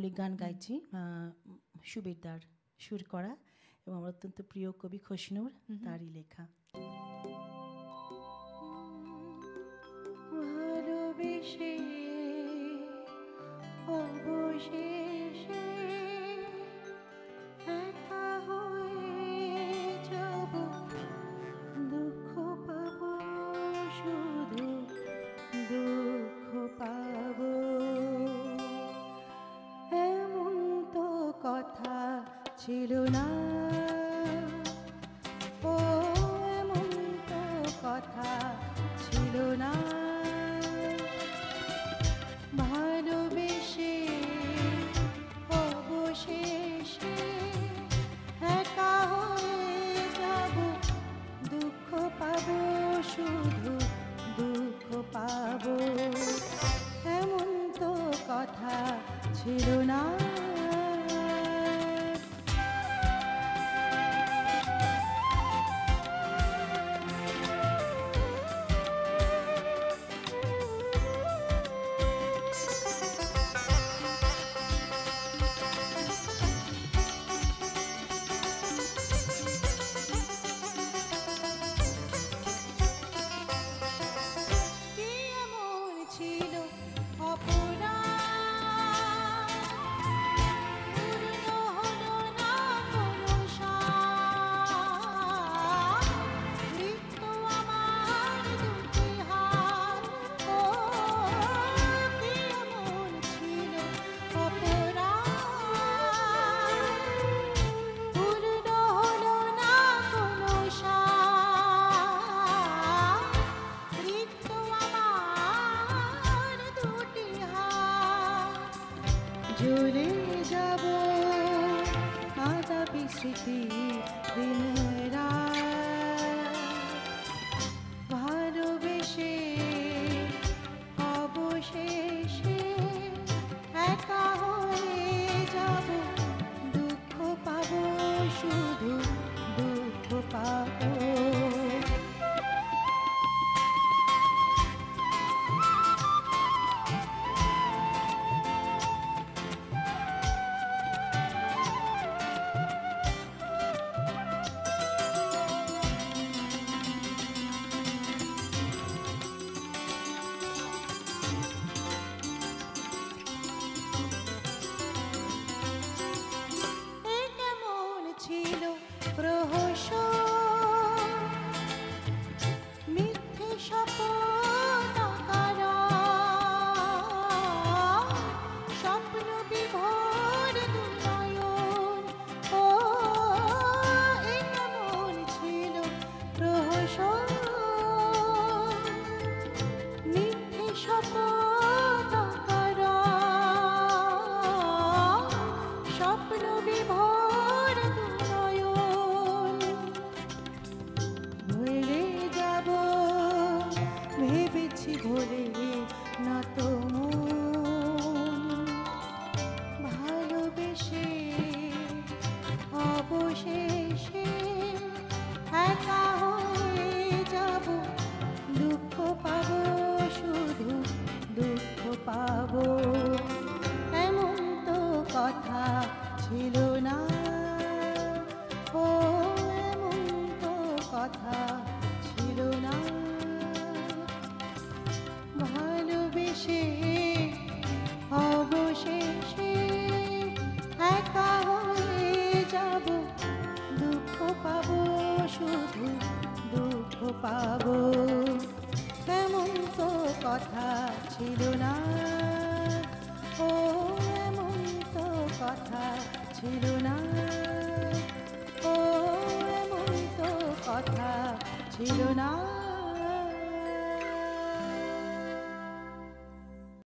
মৌলিক গান গাইছি, সুবিরদার সুর করা এবং আমার অত্যন্ত প্রিয় কবি খসনুর, তারই লেখা। ভালোবেসে অবশেষে একা হয়ে যাব, দুঃখ পাব, শুধু দুঃখ পাব। এমন তো কথা ছিল না, ও এমন তো কথা ছিল না। ভালোবেসে অবশেষে একা হয়ে যাব, দুঃখ পাব, শুধু দুঃখ পাব। এমন তো কথা ছিল না। জ্বলে যাব আদাবি স্মৃতি দিনের রাত। ভালোবেসে অবশেষে একা হয়ে যাব, দুঃখ পাব, শুধু দুঃখ পাব। মিথ্যে শপথ করা, স্বপ্ন বিভোর দুনয়ন, ও এ কেমন ছিল প্রহসন। মিথ্যে শপথ করা, স্বপ্ন বিভোর দুনয়ন। ভুলে যাব ভেবেছি ভোলে না তো মন। ভালোবেসে অবশেষে একা হয়ে যাব, দুঃখ পাব, শুধু দুঃখ পাব। এমন তো কথা ছিল না, ও এমন তো কথা ছিল না। ভালোবেসে অবশেষে একা হয়ে যাব, দুঃখ পাব, শুধু দুঃখ পাব। এমন তো কথা ছিল না, ও এমন তো কথা ছিল না, ও এমন তো কথা ছিল না।